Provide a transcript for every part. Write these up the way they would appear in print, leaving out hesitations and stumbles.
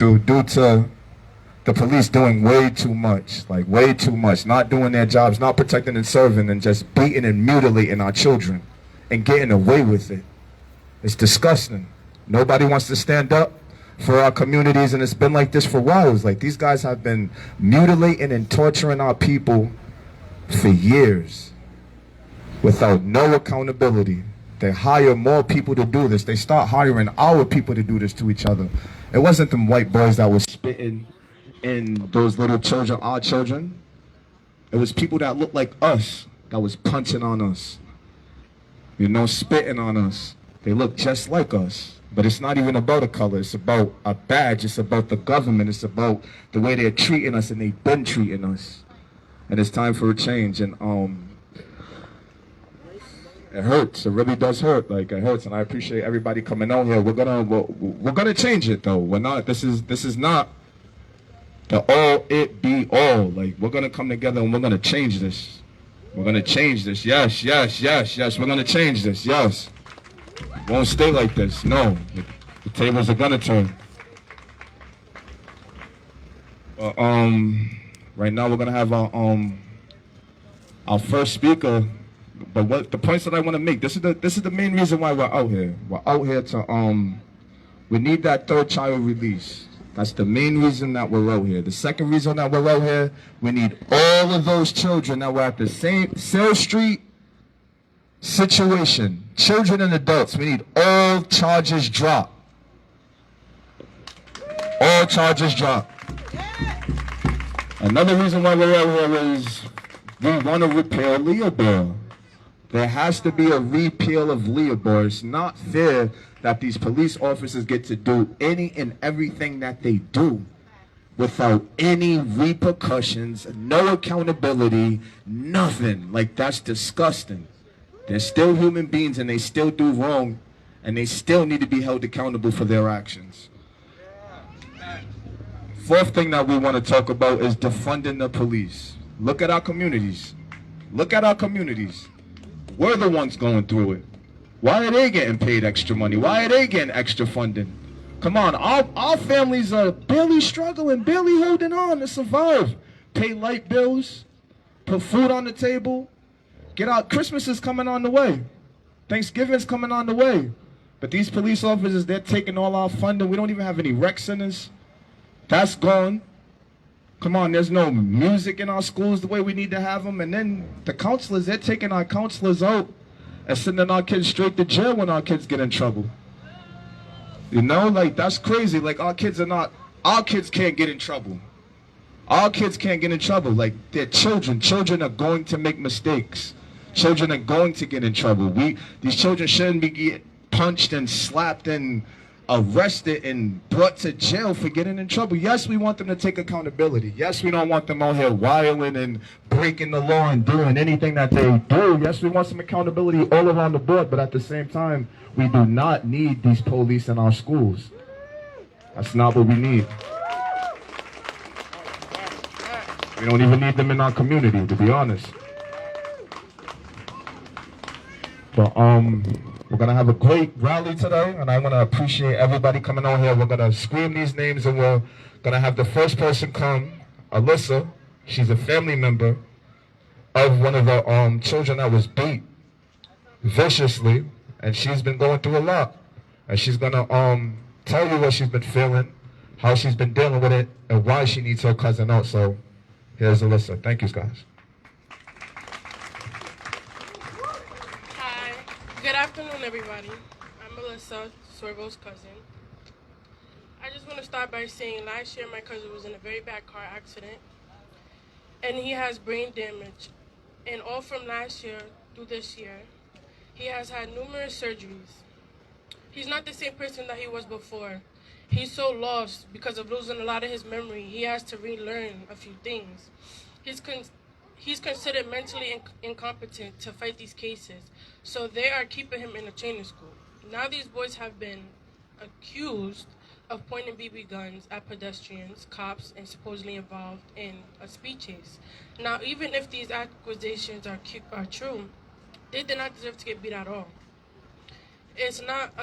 due to the police doing way too much, like way too much, not doing their jobs, not protecting and serving, and just beating and mutilating our children and getting away with it. It's disgusting. Nobody wants to stand up for our communities, and it's been like this for a while. It's like these guys have been mutilating and torturing our people for years without no accountability. They hire more people to do this. They start hiring our people to do this to each other. It wasn't them white boys that was spitting in those little children, our children. It was people that looked like us that was punching on us, you know, spitting on us. They look just like us. But it's not even about a color. It's about a badge. It's about the government. It's about the way they're treating us, and they've been treating us. And it's time for a change. And it hurts. It really does hurt. Like, it hurts. And I appreciate everybody coming out here. We're gonna change it though. We're not. This is not the all it be all. Like, we're gonna come together and we're gonna change this. We're gonna change this. Yes, yes, yes, yes. We're gonna change this. Yes. It won't stay like this. No. The tables are gonna turn. But right now we're gonna have our first speaker. But what the points that I want to make, this is the main reason why we're out here. We're out here to we need that third child release. That's the main reason that we're out here. The second reason that we're out here, we need all of those children that were at the same Sayles Street situation, children and adults. We need all charges dropped. All charges dropped. Another reason why we're out here is we want to repeal Leobar. There has to be a repeal of Leobar. It's not fair that these police officers get to do any and everything that they do without any repercussions, no accountability, nothing. Like, that's disgusting. They're still human beings, and they still do wrong, and they still need to be held accountable for their actions. Fourth thing that we want to talk about is defunding the police. Look at our communities. Look at our communities. We're the ones going through it. Why are they getting paid extra money? Why are they getting extra funding? Come on, our families are barely struggling, barely holding on to survive. Pay light bills, put food on the table. Get out. Christmas is coming on the way. Thanksgiving's coming on the way. But these police officers, they're taking all our funding. We don't even have any rec centers. That's gone. Come on, there's no music in our schools the way we need to have them. And then the counselors, they're taking our counselors out and sending our kids straight to jail when our kids get in trouble. You know, like, that's crazy. Like, our kids can't get in trouble. Our kids can't get in trouble. Like, they're children. Children are going to make mistakes. Children are going to get in trouble. These children shouldn't be getting punched and slapped and arrested and brought to jail for getting in trouble. Yes, we want them to take accountability. Yes, we don't want them out here wilding and breaking the law and doing anything that they do. Yes, we want some accountability all around the board, but at the same time, we do not need these police in our schools. That's not what we need. We don't even need them in our community, to be honest. But we're gonna have a great rally today, and I want to appreciate everybody coming on here. We're gonna scream these names, and we're gonna have the first person come, Alyssa. She's a family member of one of the children that was beat viciously, and she's been going through a lot. And she's gonna tell you what she's been feeling, how she's been dealing with it, and why she needs her cousin out. So here's Alyssa. Thank you, guys. Good afternoon, everybody. I'm Melissa, Sorgo's cousin. I just want to start by saying last year my cousin was in a very bad car accident, and he has brain damage. And all from last year through this year, he has had numerous surgeries. He's not the same person that he was before. He's so lost because of losing a lot of his memory. He has to relearn a few things. He's considered mentally incompetent to fight these cases, so they are keeping him in a training school. Now these boys have been accused of pointing BB guns at pedestrians, cops, and supposedly involved in a speed chase. Now, even if these accusations are true, they did not deserve to get beat at all. It's not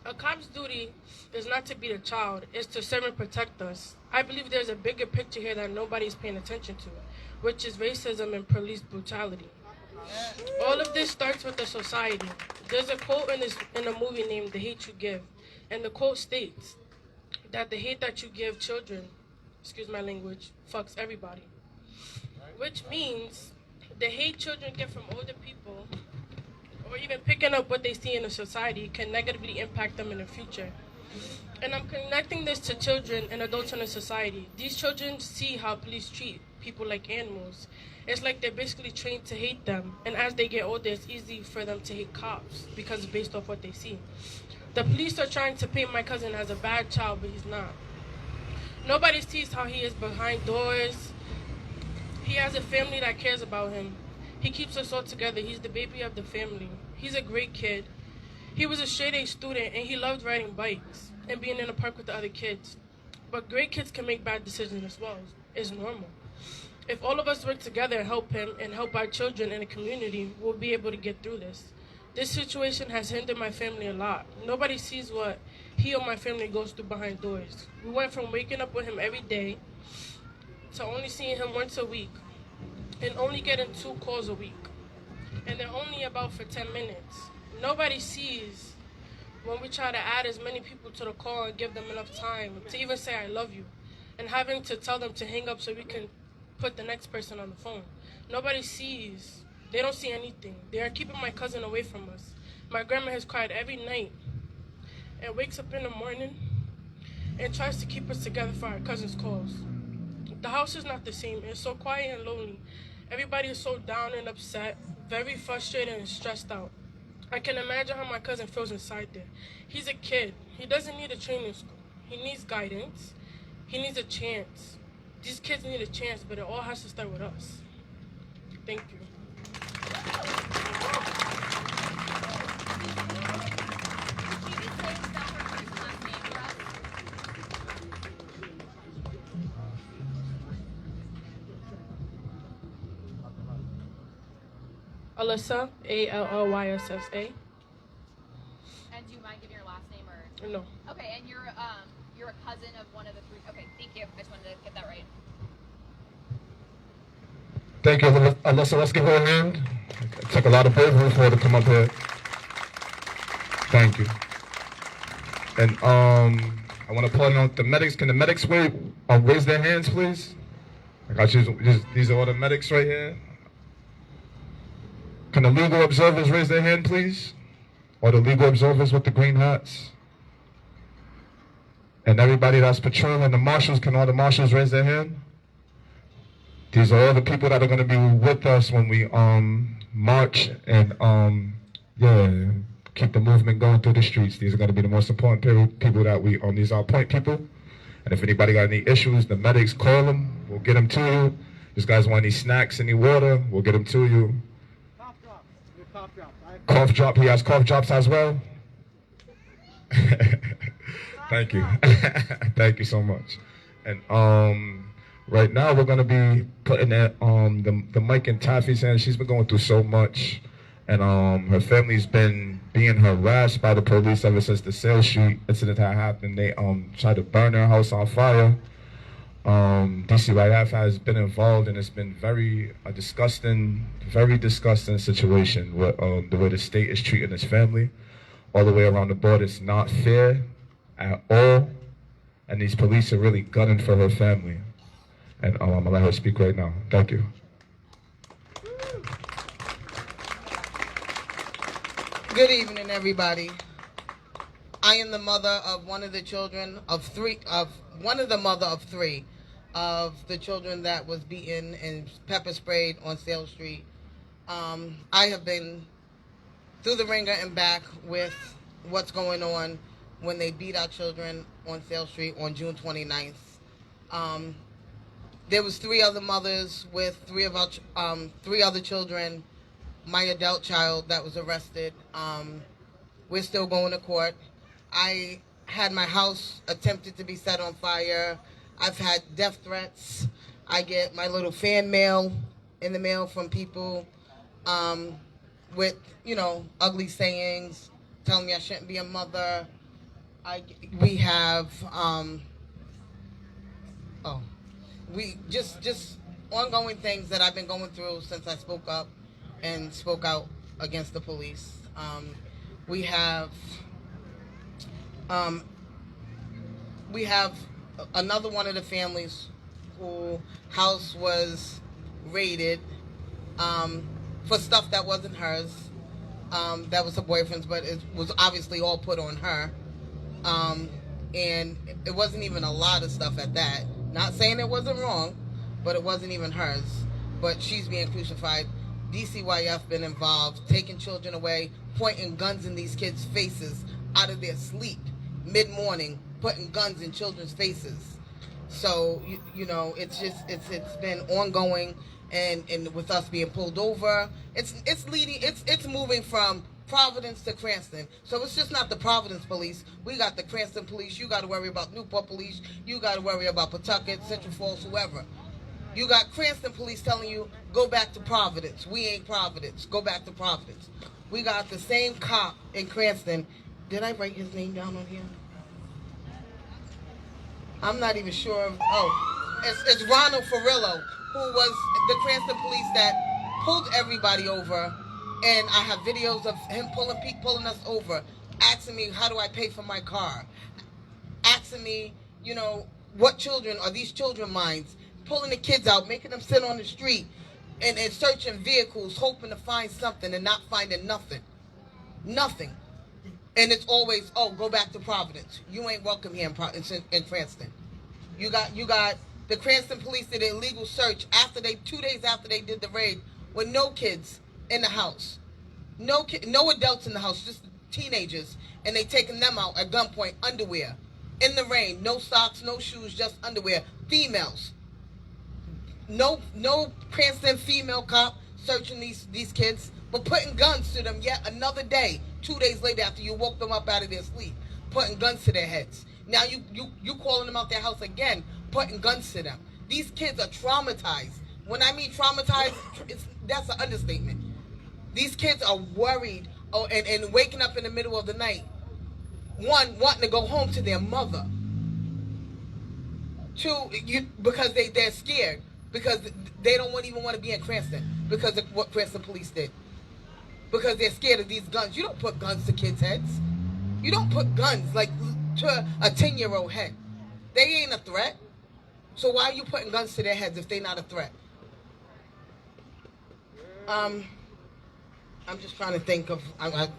A cop's duty is not to beat a child, it's to serve and protect us. I believe there's a bigger picture here that nobody's paying attention to, which is racism and police brutality. All of this starts with the society. There's a quote in a movie named The Hate You Give, and the quote states that the hate that you give children, excuse my language, fucks everybody. Which means the hate children get from older people, or even picking up what they see in the society, can negatively impact them in the future. And I'm connecting this to children and adults in the society. These children see how police treat people like animals. It's like they're basically trained to hate them. And as they get older, it's easy for them to hate cops because it's based off what they see. The police are trying to paint my cousin as a bad child, but he's not. Nobody sees how he is behind doors. He has a family that cares about him. He keeps us all together. He's the baby of the family. He's a great kid. He was a straight-A student, and he loved riding bikes and being in the park with the other kids. But great kids can make bad decisions as well. It's normal. If all of us work together and help him and help our children in the community, we'll be able to get through this. This situation has hindered my family a lot. Nobody sees what he or my family goes through behind doors. We went from waking up with him every day to only seeing him once a week and only getting 2 calls a week. And they're only about for 10 minutes. Nobody sees when we try to add as many people to the call and give them enough time to even say I love you, and having to tell them to hang up so we can put the next person on the phone. Nobody sees. They don't see anything. They are keeping my cousin away from us. My grandma has cried every night and wakes up in the morning and tries to keep us together for our cousin's calls. The house is not the same. It's so quiet and lonely. Everybody is so down and upset, very frustrated and stressed out. I can imagine how my cousin feels inside there. He's a kid. He doesn't need a training school. He needs guidance. He needs a chance. These kids need a chance, but it all has to start with us. Thank you. Alyssa, Allyssa. And do you mind giving your last name or? No. Okay, and you're a cousin of one of the 3. Okay, thank you. I just wanted to get that right. Thank you, Alyssa. Let's give her a hand. It took a lot of bravery for her to come up here. Thank you. And I want to point out the medics. Can the medics raise their hands, please? These are all the medics right here. Can the legal observers raise their hand, please? Or the legal observers with the green hats? And everybody that's patrolling, the marshals, can all the marshals raise their hand? These are all the people that are going to be with us when we march and keep the movement going through the streets. These are going to be the most important people that these are point people. And if anybody got any issues, the medics, call them. We'll get them to you. These guys want any snacks, any water, we'll get them to you. Cough drop. He has cough drops as well. Thank you. Thank you so much. And right now we're gonna be putting the mic in Taffy's hand. She's been going through so much, and her family's been being harassed by the police ever since the Sayles Street incident had happened. They tried to burn her house on fire. DCYF has been involved, and it's been very disgusting situation with the way the state is treating its family. All the way around the board, it's not fair at all, and these police are really gunning for her family. And I'm gonna let her speak right now. Thank you. Good evening, everybody. I am the mother of one of the children of the mother of 3 of the children that was beaten and pepper sprayed on Sayles Street. I have been through the ringer and back with what's going on when they beat our children on Sayles Street on June 29th. There was 3 other mothers with 3 other children, my adult child that was arrested. We're still going to court. I had my house attempted to be set on fire. I've had death threats. I get my little fan mail in the mail from people with, ugly sayings, telling me I shouldn't be a mother, We have we just ongoing things that I've been going through since I spoke up and spoke out against the police. We have we have another one of the families who house was raided for stuff that wasn't hers. That was her boyfriend's, but it was obviously all put on her. And it wasn't even a lot of stuff at that. Not saying it wasn't wrong, but it wasn't even hers. But she's being crucified. DCYF been involved, taking children away, pointing guns in these kids' faces out of their sleep, mid-morning, putting guns in children's faces. So, you know, it's been ongoing, and with us being pulled over, it's moving from Providence to Cranston. So it's just not the Providence police. We got the Cranston police. You got to worry about Newport police. You got to worry about Pawtucket, Central Falls, whoever. You got Cranston police telling you, go back to Providence. We ain't Providence. Go back to Providence. We got the same cop in Cranston. Did I write his name down on here? I'm not even sure. It's Ronald Farillo, who was the Cranston police that pulled everybody over. And I have videos of him pulling us over, asking me, how do I pay for my car? Asking me, you know, what children are these children mines? Pulling the kids out, making them sit on the street and searching vehicles, hoping to find something and not finding nothing. Nothing. And it's always, go back to Providence. You ain't welcome here in Cranston. You got the Cranston police did an illegal search 2 days after they did the raid with no kids in the house. No adults in the house, just teenagers. And they taking them out at gunpoint, underwear. In the rain, no socks, no shoes, just underwear. Females. No Cranston female cop searching these kids, but putting guns to them yet another day, 2 days later after you woke them up out of their sleep, putting guns to their heads. Now you calling them out their house again, putting guns to them. These kids are traumatized. When I mean traumatized, that's an understatement. These kids are worried and waking up in the middle of the night. One, wanting to go home to their mother. Two, because they're scared. Because they don't even want to be in Cranston because of what Cranston police did. Because they're scared of these guns. You don't put guns to kids' heads. You don't put guns like to a 10-year-old head. They ain't a threat. So why are you putting guns to their heads if they're not a threat? I'm just trying to think of. I got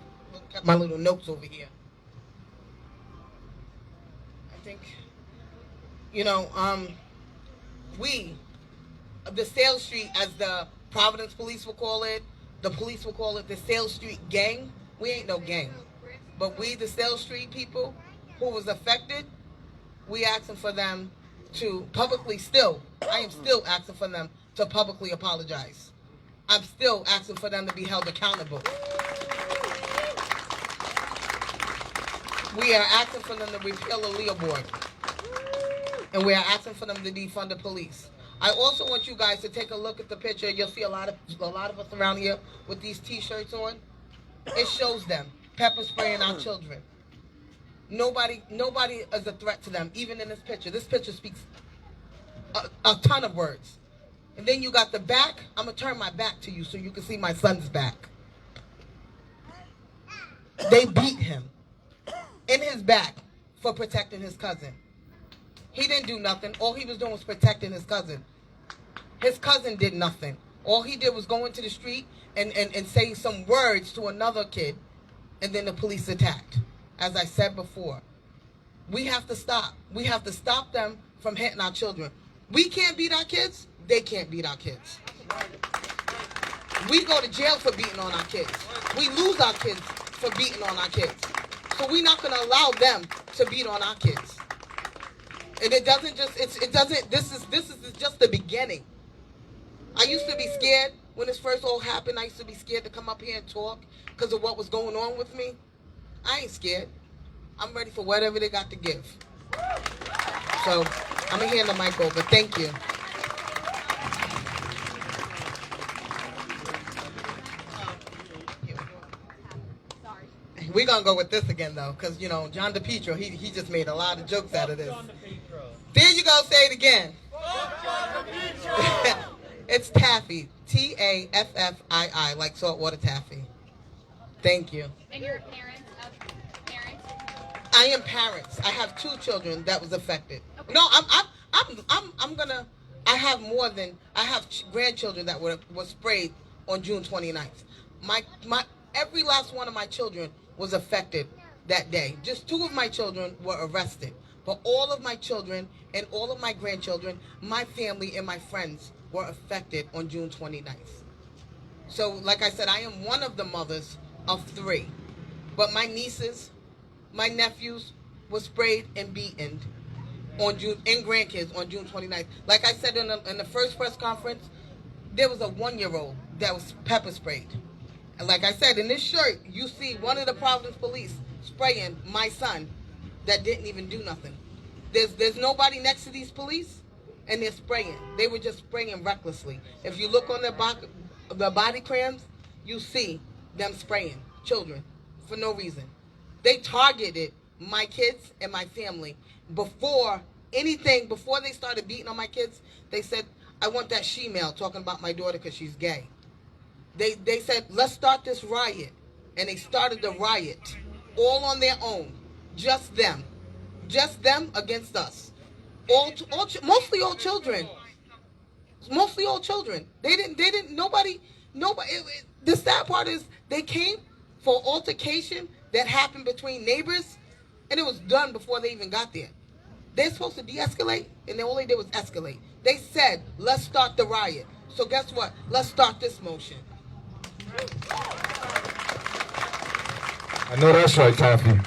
my little notes over here. I think, the Sayles Street, as the Providence police will call it, the police will call it the Sayles Street gang. We ain't no gang. But we, the Sayles Street people who was affected, we asking for them to publicly I am still asking for them to publicly apologize. I'm still asking for them to be held accountable. We are asking for them to repeal the Leo board. And we are asking for them to defund the police. I also want you guys to take a look at the picture. You'll see a lot of us around here with these T-shirts on. It shows them pepper spraying our children. Nobody is a threat to them, even in this picture. This picture speaks a ton of words. And then you got the back. I'm going to turn my back to you so you can see my son's back. They beat him in his back for protecting his cousin. He didn't do nothing. All he was doing was protecting his cousin. His cousin did nothing. All he did was go into the street and say some words to another kid, and then the police attacked. As I said before, we have to stop. We have to stop them from hitting our children. We can't beat our kids. They can't beat our kids. We go to jail for beating on our kids. We lose our kids for beating on our kids. So we're not going to allow them to beat on our kids. And this is just the beginning. I used to be scared when this first all happened. I used to be scared to come up here and talk because of what was going on with me. I ain't scared. I'm ready for whatever they got to give. So I'm going to hand the mic over. Thank you. We're going to go with this again, though, because, you know, John DePietro, he just made a lot of jokes out of this. There you go. Say it again. It's taffy. Taffii, like saltwater taffy. Thank you. And you're parents of parents? I am parents. I have 2 children that was affected. Okay. No, I'm gonna. I have grandchildren that were sprayed on June 29th. My every last one of my children was affected that day. Just 2 of my children were arrested, but all of my children and all of my grandchildren, my family and my friends were affected on June 29th. So, like I said, I am one of the mothers of 3, but my nieces, my nephews were sprayed and beaten and grandkids on June 29th. Like I said in the first press conference, there was a 1-year-old that was pepper sprayed. And like I said, in this shirt, you see one of the Providence police spraying my son that didn't even do nothing. There's nobody next to these police, and they're spraying. They were just spraying recklessly. If you look on the body cams, you see them spraying children for no reason. They targeted my kids and my family. Before they started beating on my kids, they said, I want that she-male, talking about my daughter because she's gay. They said, let's start this riot. And they started the riot all on their own. Just them against us. Mostly all children. Mostly all children. Nobody. The sad part is they came for altercation that happened between neighbors, and it was done before they even got there. They're supposed to de-escalate, and all they did was escalate. They said, let's start the riot. So guess what? Let's start this motion. I know that's right, Taffy.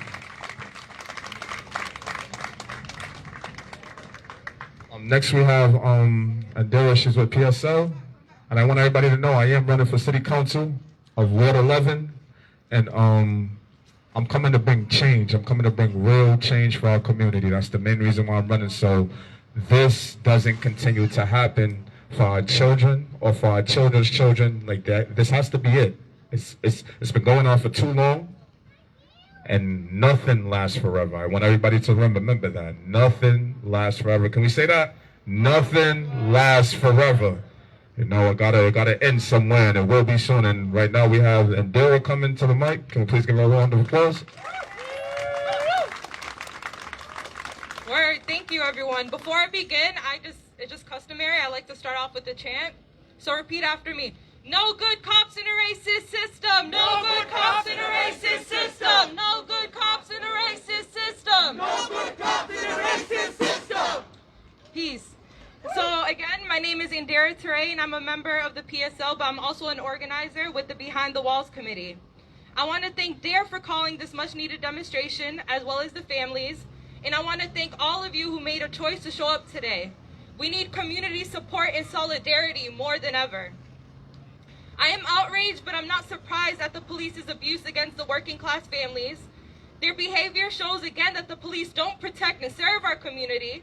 Next we have Adira. She's with PSL, and I want everybody to know I am running for City Council of Ward 11, and I'm coming to bring change. I'm coming to bring real change for our community. That's the main reason why I'm running. So this doesn't continue to happen for our children or for our children's children like that. This has to be it. It's been going on for too long, and nothing lasts forever. I want everybody to remember that. Nothing lasts forever. Can we say that? Nothing lasts forever. You know, it gotta end somewhere, and it will be soon. And right now we have Indira coming to the mic. Can we please give her a round of applause? Word, thank you everyone. Before I begin, it's just customary, I like to start off with a chant. So repeat after me. No good cops in a racist system. No good cops in a racist system. No good cops in a racist system. No good cops in a racist system. Peace. So again, my name is Indira Teray, and I'm a member of the PSL, but I'm also an organizer with the Behind the Walls Committee. I want to thank DARE for calling this much needed demonstration, as well as the families, and I want to thank all of you who made a choice to show up today. We need community support and solidarity more than ever. I am outraged, but I'm not surprised at the police's abuse against the working class families. Their behavior shows again that the police don't protect and serve our community.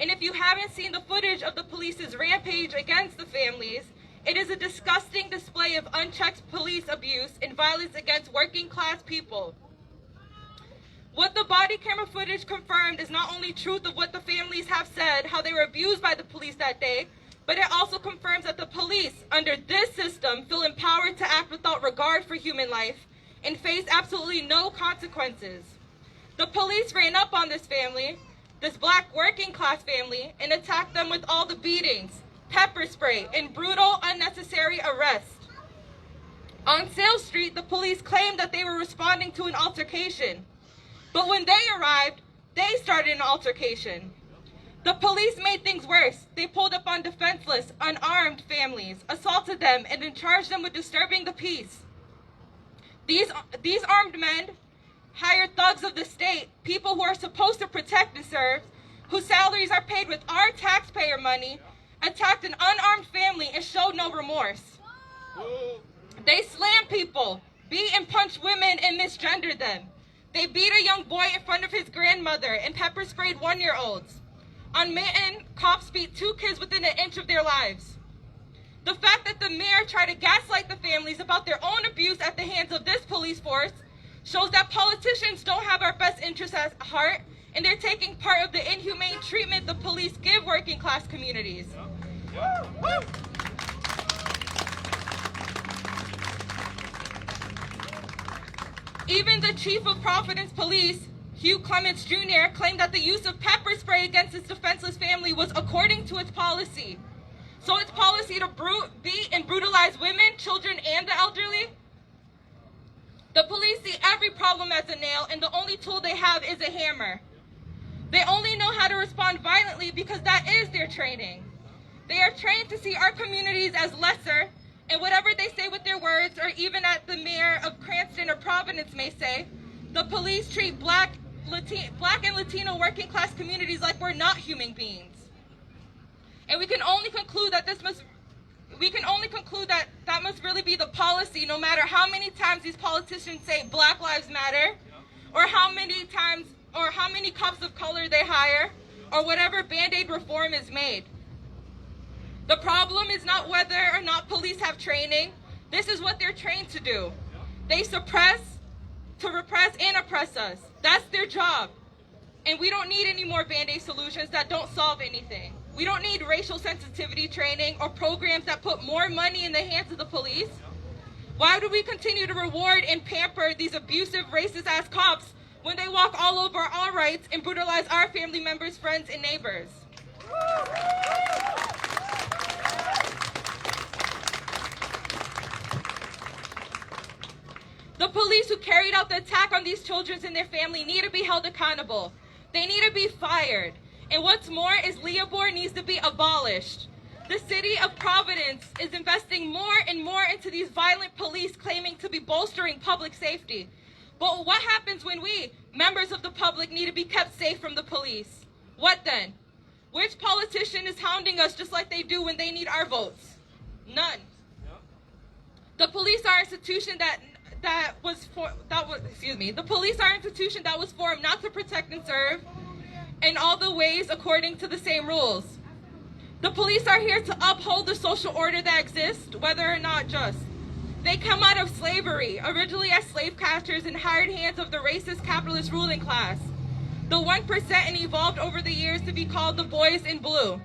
And if you haven't seen the footage of the police's rampage against the families, it is a disgusting display of unchecked police abuse and violence against working class people. What the body camera footage confirmed is not only truth of what the families have said, how they were abused by the police that day, but it also confirms that the police, under this system, feel empowered to act without regard for human life and face absolutely no consequences. The police ran up on this family, this black working class family, and attacked them with all the beatings, pepper spray, and brutal, unnecessary arrest. On Sayles Street, the police claimed that they were responding to an altercation. But when they arrived, they started an altercation. The police made things worse. They pulled up on defenseless, unarmed families, assaulted them, and then charged them with disturbing the peace. These armed men hired thugs of the state, people who are supposed to protect and serve, whose salaries are paid with our taxpayer money, attacked an unarmed family and showed no remorse. They slammed people, beat and punched women, and misgendered them. They beat a young boy in front of his grandmother and pepper sprayed 1-year-olds. On Manton, cops beat 2 kids within an inch of their lives. The fact that the mayor tried to gaslight the families about their own abuse at the hands of this police force shows that politicians don't have our best interests at heart, and they're taking part of the inhumane treatment the police give working class communities. Even the chief of Providence Police, Hugh Clements Jr., claimed that the use of pepper spray against his defenseless family was according to its policy. So its policy to beat and brutalize women, children, and the elderly? The police see every problem as a nail, and the only tool they have is a hammer. They only know how to respond violently because that is their training. They are trained to see our communities as lesser, and whatever they say with their words, or even at the mayor of Cranston or Providence may say, the police treat black and Latino working class communities like we're not human beings. And we can only conclude that that must really be the policy, no matter how many times these politicians say Black Lives Matter, or how many cops of color they hire, or whatever Band-Aid reform is made. The problem is not whether or not police have training. This is what they're trained to do. They suppress, to repress and oppress us. That's their job. And we don't need any more Band-Aid solutions that don't solve anything. We don't need racial sensitivity training or programs that put more money in the hands of the police. Why do we continue to reward and pamper these abusive, racist-ass cops when they walk all over our rights and brutalize our family members, friends, and neighbors? The police who carried out the attack on these children and their family need to be held accountable. They need to be fired. And what's more is Leopold needs to be abolished. The city of Providence is investing more and more into these violent police claiming to be bolstering public safety. But what happens when we, members of the public, need to be kept safe from the police? What then? Which politician is hounding us just like they do when they need our votes? None. The police are an institution the police are an institution that was formed not to protect and serve in all the ways according to the same rules. The police are here to uphold the social order that exists, whether or not just. They come out of slavery, originally as slave catchers and hired hands of the racist capitalist ruling class. The 1% and evolved over the years to be called the boys in blue.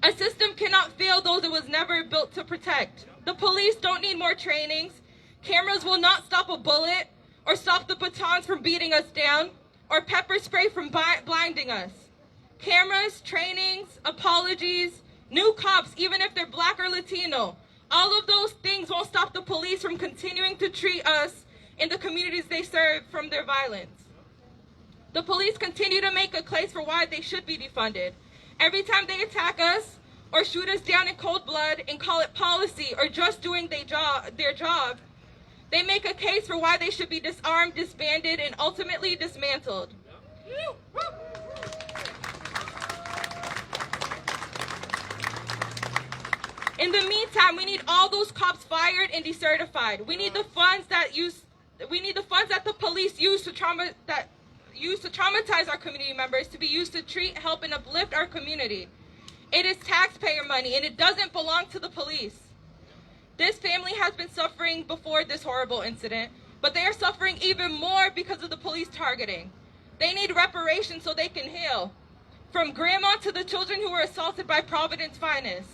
A system cannot fail those it was never built to protect. The police don't need more trainings. Cameras will not stop a bullet or stop the batons from beating us down or pepper spray from blinding us. Cameras, trainings, apologies, new cops, even if they're Black or Latino, all of those things won't stop the police from continuing to treat us in the communities they serve from their violence. The police continue to make a case for why they should be defunded. Every time they attack us or shoot us down in cold blood and call it policy or just doing their job, they make a case for why they should be disarmed, disbanded, and ultimately dismantled. In the meantime, we need all those cops fired and decertified. We need the funds that the police use to traumatize our community members to be used to treat, help, and uplift our community. It is taxpayer money, and it doesn't belong to the police. This family has been suffering before this horrible incident, but they are suffering even more because of the police targeting. They need reparations so they can heal. From grandma to the children who were assaulted by Providence finest.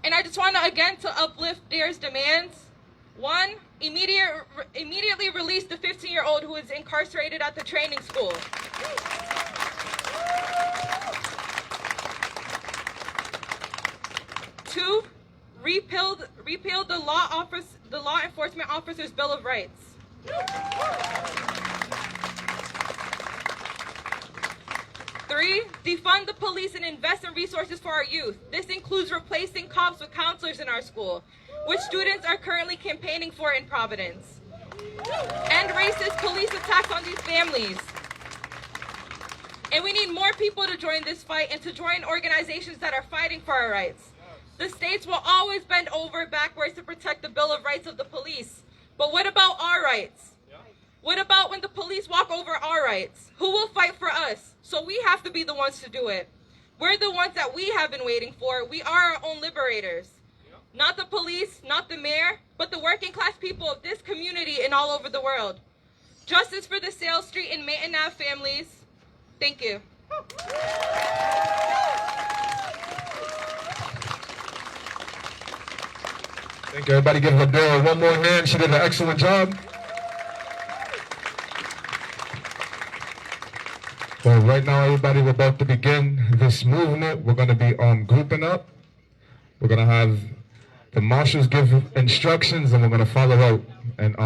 And I just want to, again, to uplift DARE's demands. 1, immediately release the 15-year-old who is incarcerated at the training school. 2, repeal the law enforcement officer's Bill of Rights. 3, defund the police and invest in resources for our youth. This includes replacing cops with counselors in our school, which students are currently campaigning for in Providence. End racist police attacks on these families. And we need more people to join this fight and to join organizations that are fighting for our rights. The states will always bend over backwards to protect the Bill of Rights of the police. But what about our rights? What about when the police walk over our rights? Who will fight for us? So we have to be the ones to do it. We're the ones that we have been waiting for. We are our own liberators. Not the police, not the mayor, but the working class people of this community and all over the world. Justice for the Sayles Street and Manton Ave families. Thank you. Thank you. Everybody give Ladera one more hand. She did an excellent job. Well, right now, everybody, we're about to begin this movement. We're going to be grouping up. We're going to have the marshals give instructions, and we're going to follow out and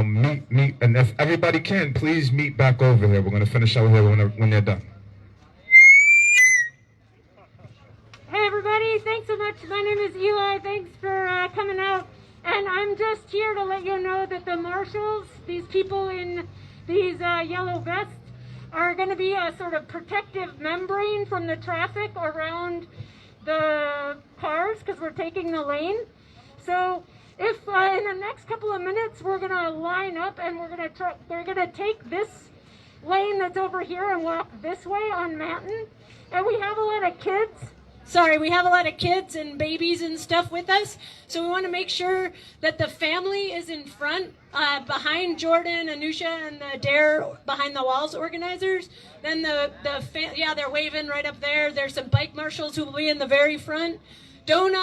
meet. And if everybody can, please meet back over here. We're going to finish out here when they're done. Hey everybody, thanks so much. My name is Eli. Thanks for coming out. And I'm just here to let you know that the marshals, these people in these yellow vests, are going to be a sort of protective membrane from the traffic around the cars because we're taking the lane. So if in the next couple of minutes we're going to line up and they're going to take this lane that's over here and walk this way on Manton. And we have a lot of kids. We have a lot of kids and babies and stuff with us, so we want to make sure that the family is in front, behind Jordan, Anusha, and the Dare Behind the Walls organizers. Then they're waving right up there. There's some bike marshals who will be in the very front. Don't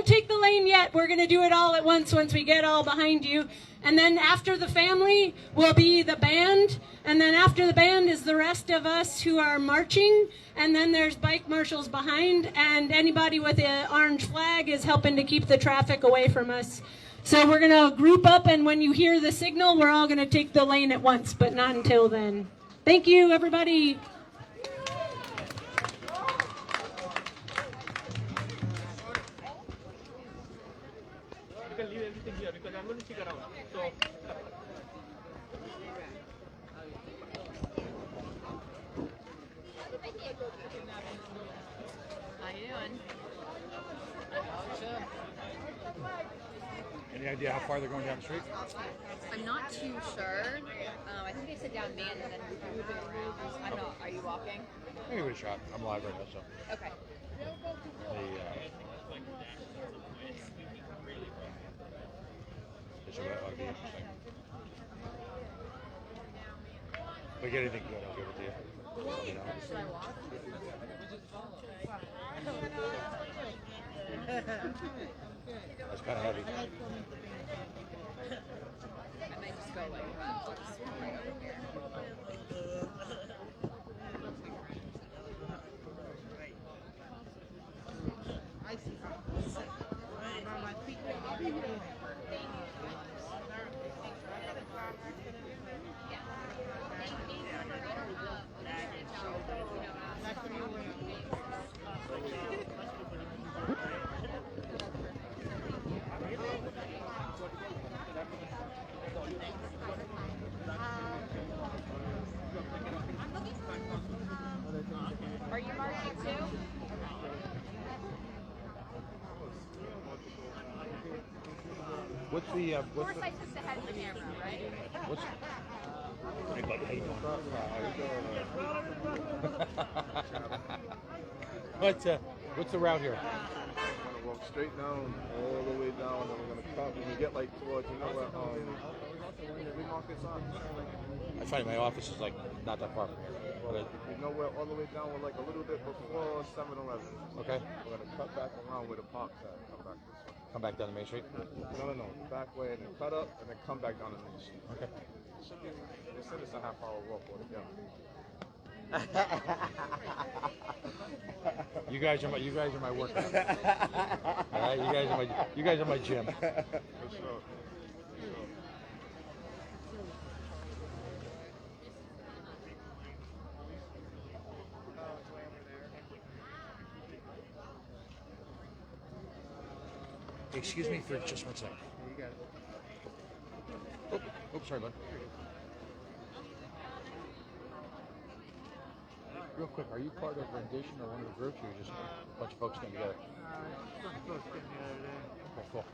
take the lane yet. We're going to do it all at once we get all behind you. And then after the family will be the band. And then after the band is the rest of us who are marching. And then there's bike marshals behind. And anybody with an orange flag is helping to keep the traffic away from us. So we're going to group up. And when you hear the signal, we're all going to take the lane at once, but not until then. Thank you, everybody. Leave everything here because I'm going to stick around. So. How you doing? Any idea how far they're going down the street? I'm not too sure. I think they said down Man and then moving around. I don't know. Are you walking? I'll give it a shot. I'm live right now, so. Okay. This will be interesting. If I get anything good, I'll give it to you. You know. Should I walk? That's kind of heavy. I might just go like right over here. Are you marching too? What's the Of course I took the head of the camera, right? what's what's the route here? We're gonna walk straight down, all the way down, and we're gonna cut. When we get like towards, you know where flea market's on. I find my office is like not that far from here. Well, you know where all the way down, we're like a little bit before 7-Eleven. Okay. We're gonna cut back around where the park's at. Come back this way. Come back down the main street. No. Back way and then cut up and then come back down the main street. Okay. They said it's a half-hour walk altogether. You guys are my workout. All right, you guys are my gym. For sure. Excuse me for just 1 second. You got it. Oh, sorry, bud. Real quick, are you part of Rendition or one of the groups, or just a bunch of folks getting together? Okay, cool.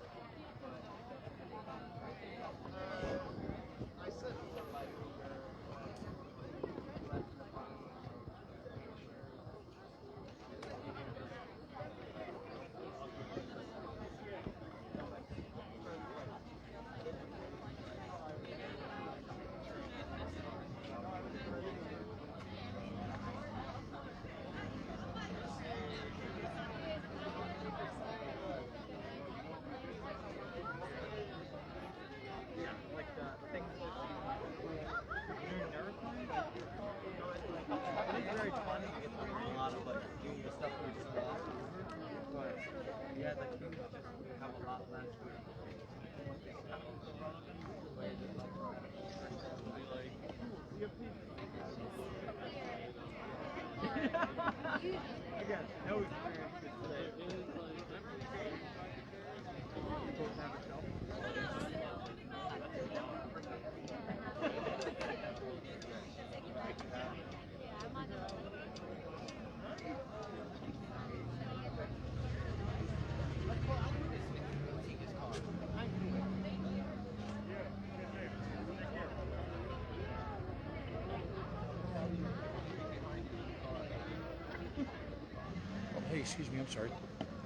Oh, hey, excuse me, I'm sorry.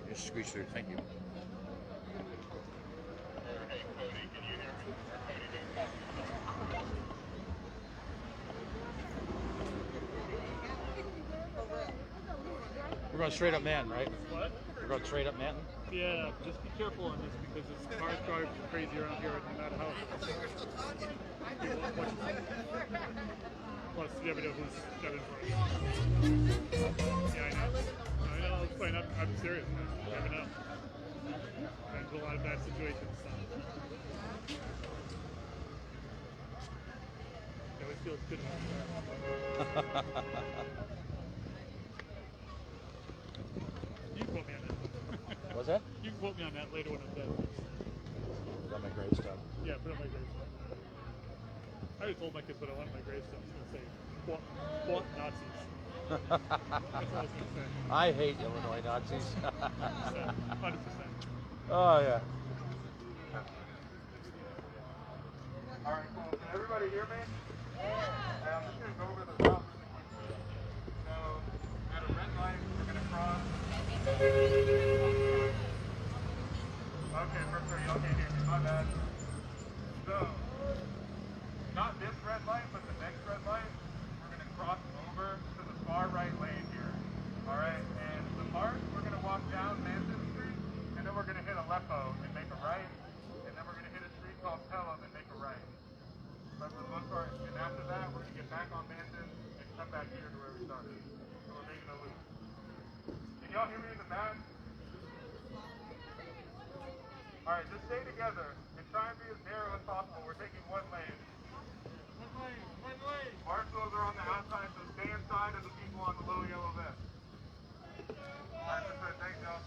Just squeeze through. Thank you. We're going straight up Manton, right? What? We're going straight up Manton? Yeah, just be careful on this because it's cars drive crazy around here no matter how. Plus, you never know who's got in front of you. Yeah, I know. I know, it's fine. I'm serious, man. You never know. There's a lot of bad situations. So. It always feels good when I'm there. You can quote me on that. What's that? You can quote me on that later when I'm dead. Put on my gravestone. Yeah, put on my gravestone. I already told my kids what I want on my gravestone. It's going to say, "Fought Nazis." That's all I was going to say. I hate Illinois Nazis. 100%. Oh, yeah. All right, cool. Can everybody hear me? Yeah. I'm just going to go over the route really quickly. So, at a red light, we're going to cross. Okay, perfect. Y'all can't hear me. My bad. So, not this red light, but the next red light, we're going to cross over to the far right lane here. All right, and the mark, we're going to walk down Manton Street, and then we're going to hit Aleppo and make a right, and then we're going to hit a street called Pelham and make a right. But for the most part, and after that, we're going to get back on Manton and come back here to where we started. So we're making a loop. Can y'all hear me in the back? All right, just stay together and try and be as narrow as possible. We're taking one lane. One lane. Marshals are on the outside, so stay inside of the people on the little yellow vest. All right, that's it. Thanks, y'all.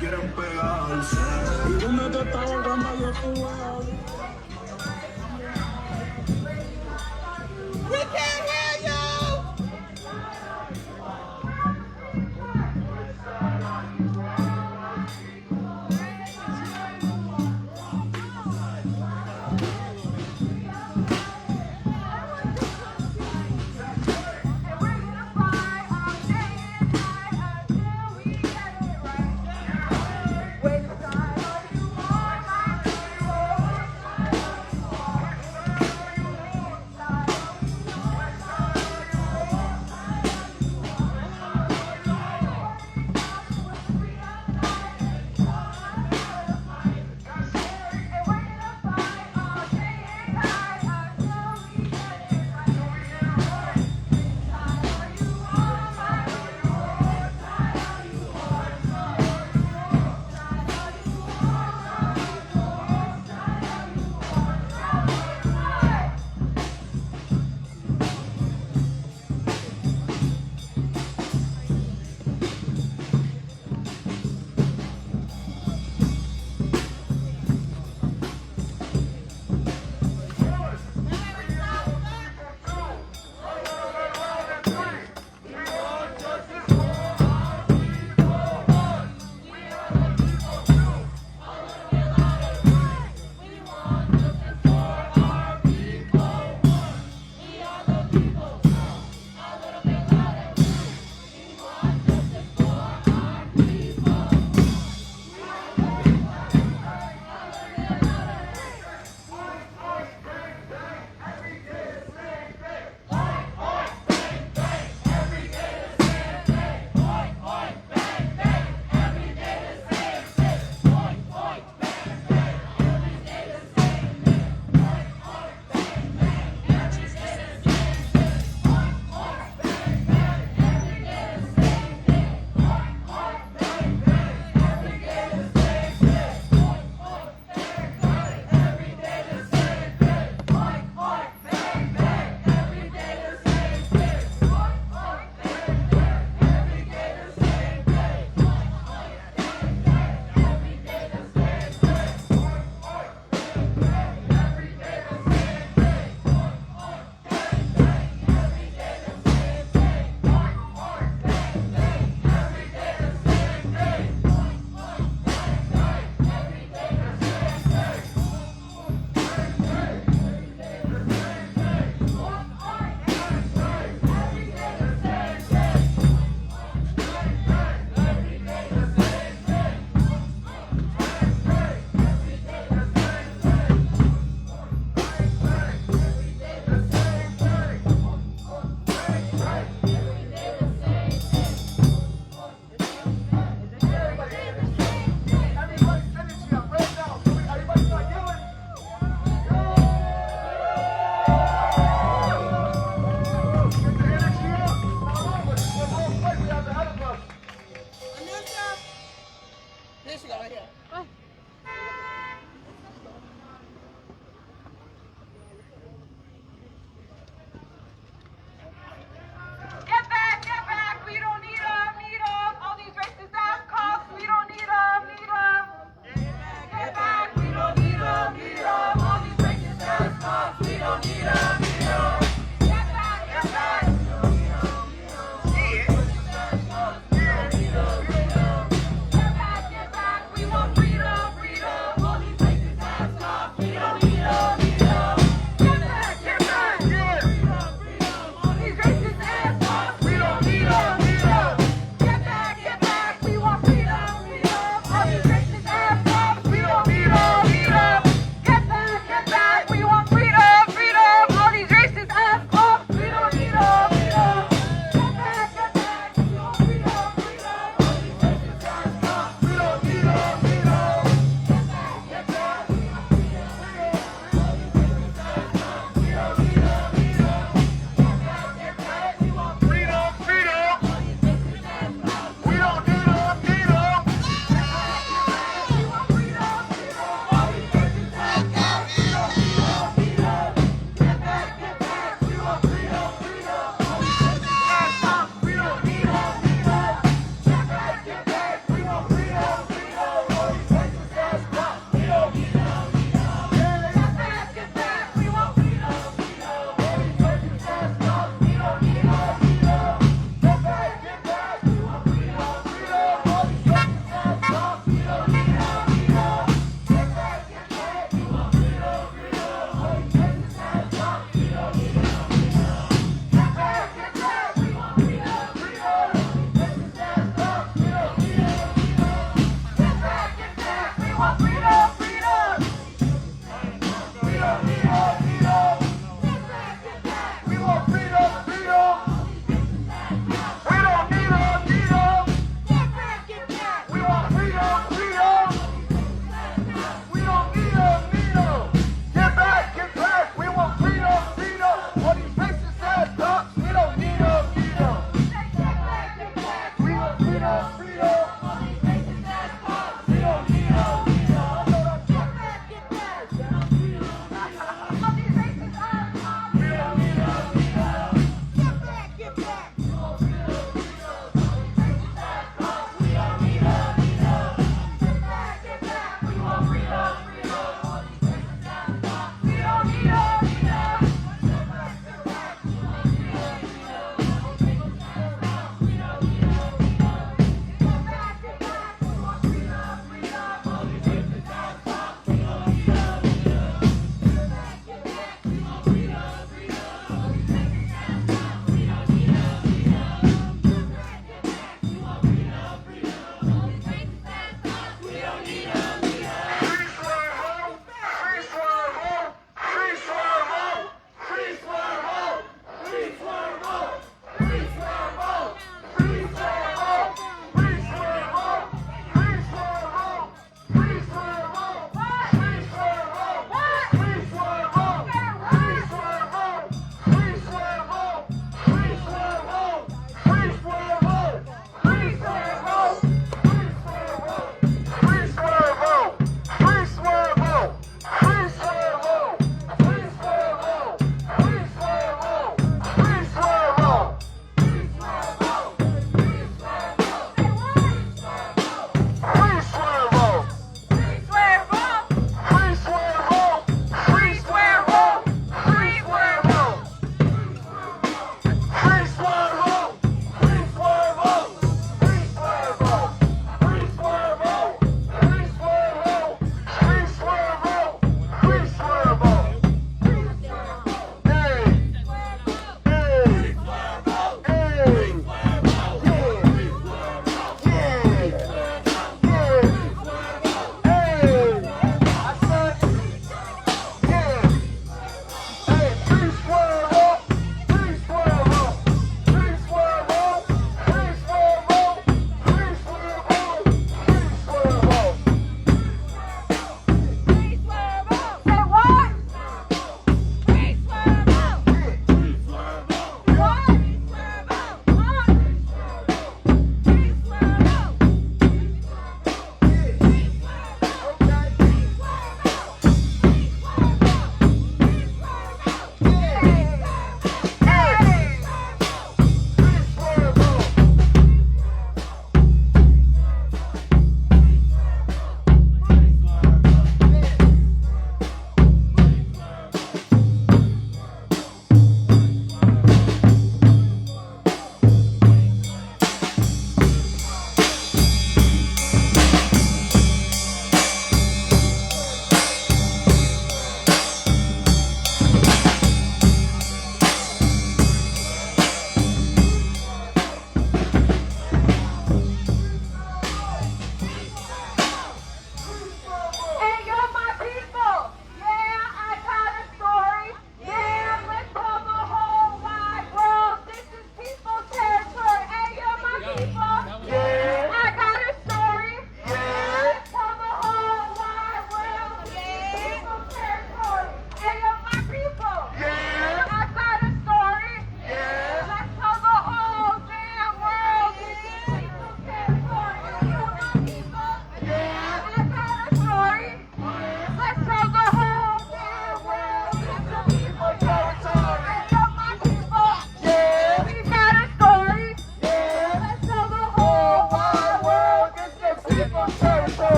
quieren pegarse. ¿Y dónde te estaba ahogando yo tu lado? We can't hear you!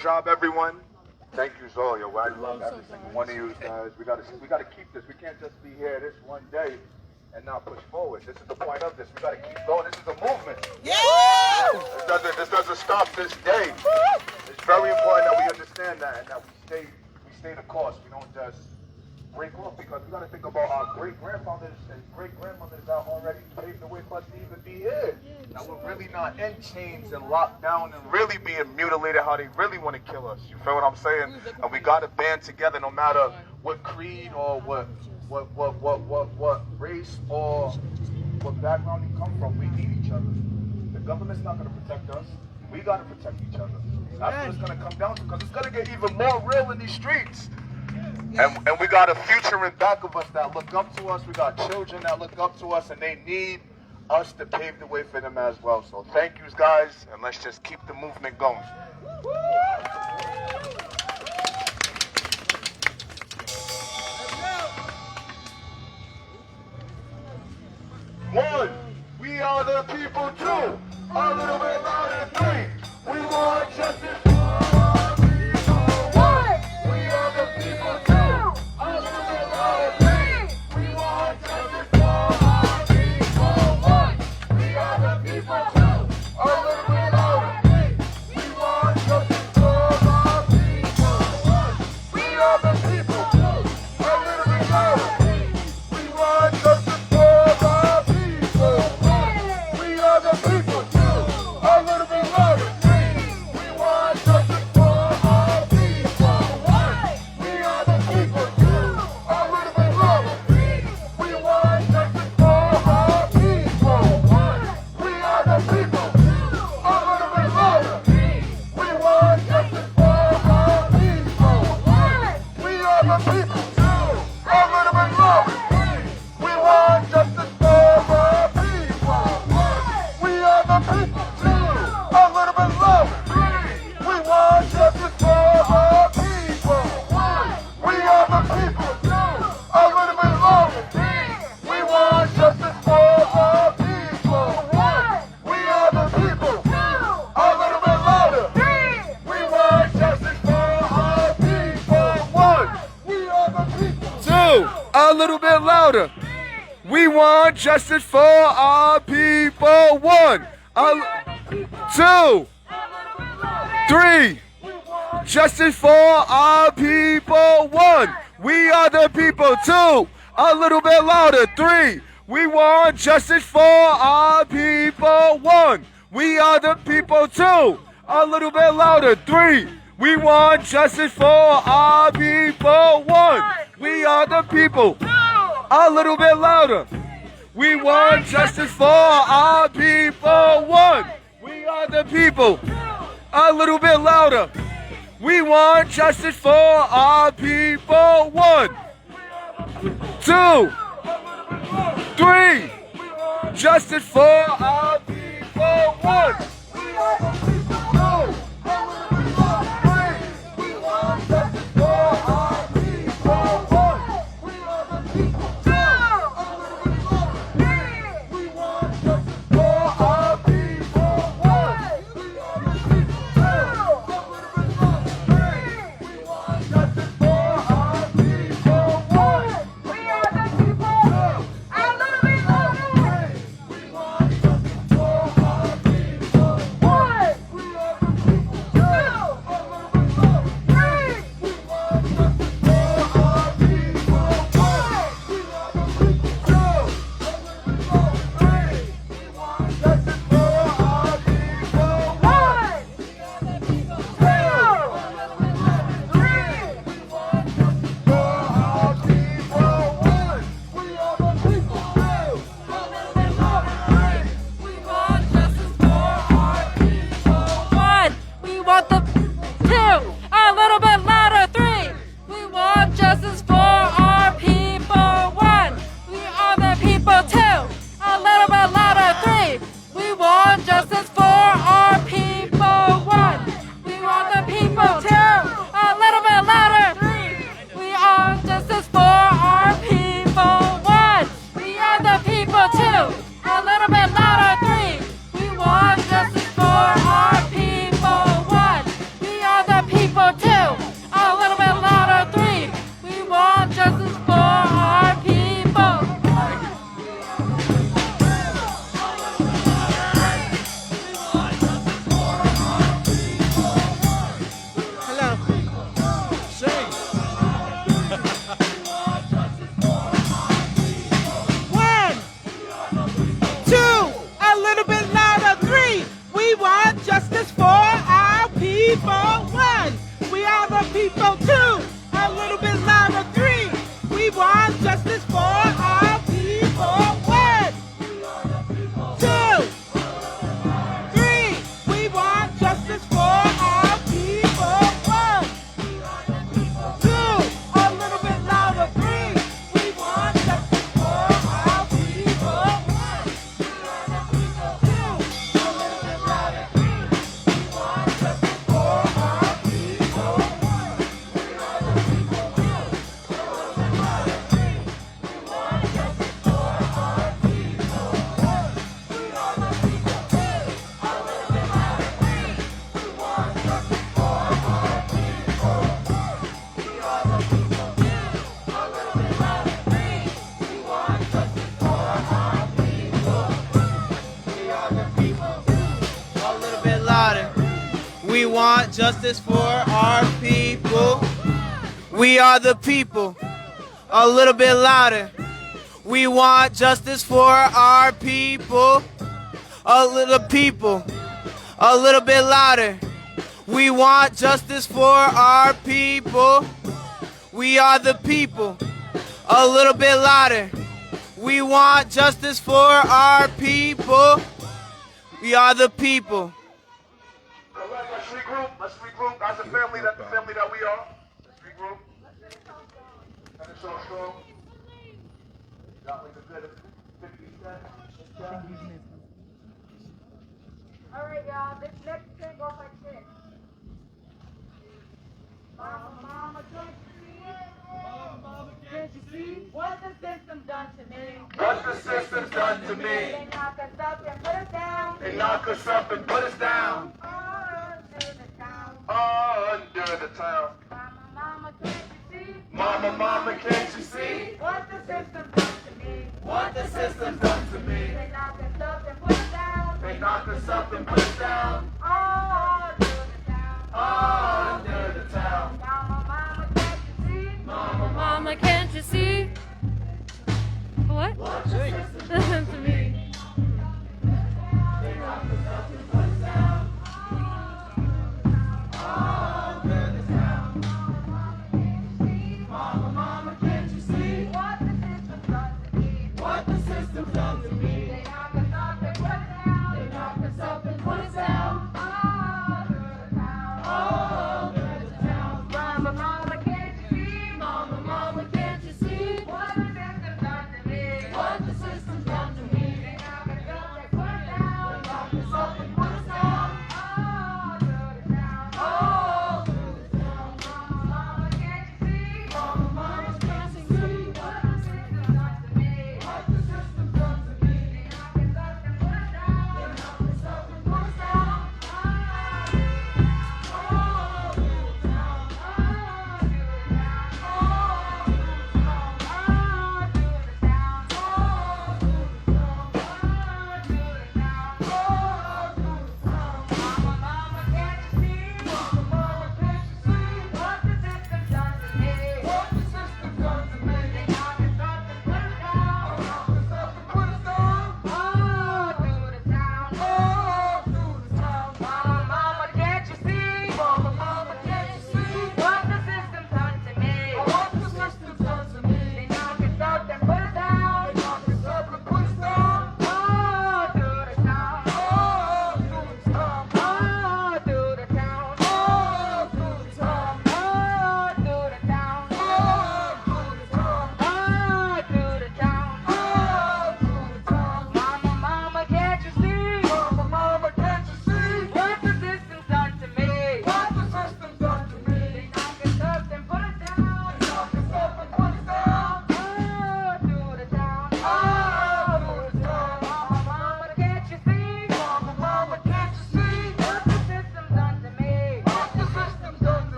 job, everyone. Thank you, Zoya. I love every single one of you guys. We gotta keep this. We can't just be here this one day and not push forward. This is the point of this. We gotta keep going. This is a movement. Yeah! This doesn't stop this day. It's very important that we understand that and that we stay the course. We don't just break off, because we got to think about our great-grandfathers and great-grandmothers that already paved the way for us to even be here. That we're really not in chains and locked down and really being mutilated how they really want to kill us. You feel what I'm saying? And we got to band together no matter what creed or what race or what background you come from. We need each other. The government's not going to protect us. We got to protect each other. That's what it's going to come down to, because it's going to get even more real in these streets. And we got a future in back of us that look up to us. We got children that look up to us, and they need us to pave the way for them as well. So thank you guys, and let's just keep the movement going. One, we are the people. Two, a little bit louder. Three, we want justice. A little bit louder. We want justice for our people. One, two, three. Justice for our people. One, we are the people. Two, a little bit louder. Three, we want justice for our people. One, we are the people. Two, a little bit louder. Three, we want justice for our people. One, we are the people. A little bit louder. We want justice for our people. One, we are the people. A little bit louder. We want justice for our people. One, two, three. Justice for our people. One. We are the people. Two. We want justice for our people. One. We are the people. justice for our people. We are the people. A little bit louder. We want justice for our people. A little people. A little bit louder. We want justice for our people. We are the people. A little bit louder. We want justice for our people. We are the people. Let's regroup. Let's regroup as a family. That's the family that we are. Let's regroup. Finish so strong. Got like a good 50 cents. All right, y'all. This next thing goes like this. Mama, mama, can't you see? Mama, mama, can't you see? What the system done to me? What the system's done to me. They knock us up and put us down. They knock us up and put us down. Under the town. Under the town. Mama, mama, can't you see? Mama, mama, can't you see? What the system done to me? What the system's done to me. They knock us up and put us down. They knock us up and put us down. Under the town. Under the town. Mama, mama, can't you see? Mama, Mama, can't you see? What? sing. To me. They knock us up and put us down. Under the town. Mama, mama, can't you see? What the system done to me? What the system's done to me. They knock us up and put us down. They knock us up and put us down. Under the town. Mama, mama, can't you see? Mama, mama, can't you see? What the system done to me? What the system's done to me. They knock us up and put us down. They knock us up and put us down. Under the town. Under the town. Mama, mama, can't you see? Mama, mama, can't you see? What the system done to me? What the system's done to me. They knock us up and put us down. They knock us up and put us down.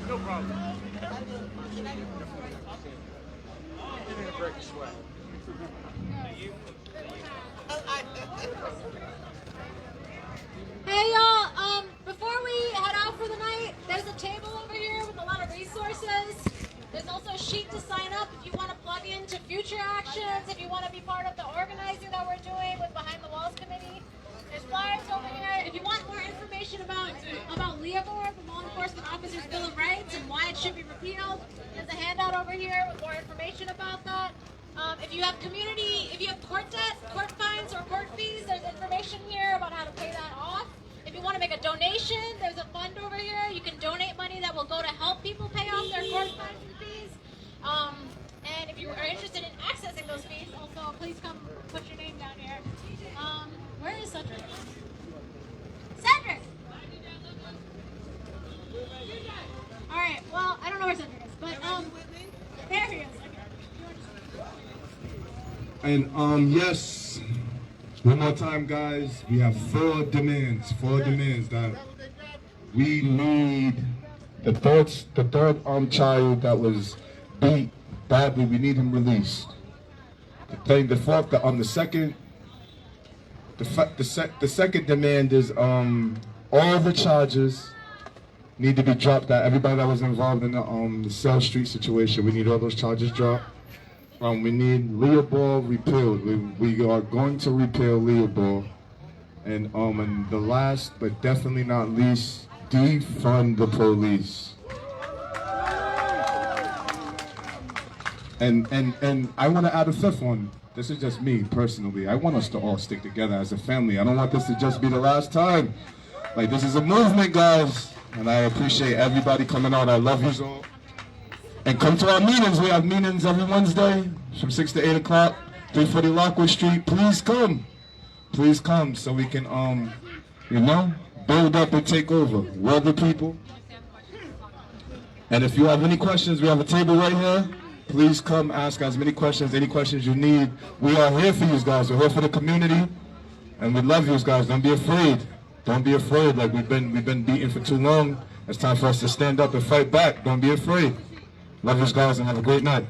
No problem. Break a sweat. Hey y'all, before we head out for the night, there's a table over here with a lot of resources. There's also a sheet to sign up if you want to plug into future actions, if you want to be part of the organizing that we're doing with Behind the Walls Committee. There's flyers over here. If you want more information about LEOBOR, the Law Enforcement Officers Bill of Rights, and why it should be repealed, there's a handout over here with more information about that. If you have court debt, court fines, or court fees, there's information here about how to pay that off. If you want to make a donation, there's a fund over here. You can donate money that will go to help people pay off their court fines and fees. And if you are interested in accessing those fees, also please come put your name down here. Where is Cedric? Cedric! All right, well, I don't know where Cedric is, but there he is. And yes, one more time, guys, we have four demands that we need. The third child that was beat badly, we need him released. The second demand is all the charges need to be dropped. That everybody that was involved in the Sayles Street situation, we need all those charges dropped. We need LEOBOR repealed. We are going to repeal LEOBOR. And the last but definitely not least, defund the police. And I want to add a fifth one. This is just me personally. I want us to all stick together as a family. I don't want this to just be the last time. Like, this is a movement, guys. And I appreciate everybody coming out. I love you all. And come to our meetings. We have meetings every Wednesday from 6 to 8 o'clock, 340 Lockwood Street. Please come. Please come so we can, build up and take over. We're the people. And if you have any questions, we have a table right here. Please come ask as many questions, any questions you need. We are here for you guys. We're here for the community. And we love you guys. Don't be afraid. Don't be afraid. Like we've been beaten for too long. It's time for us to stand up and fight back. Don't be afraid. Love you guys and have a great night.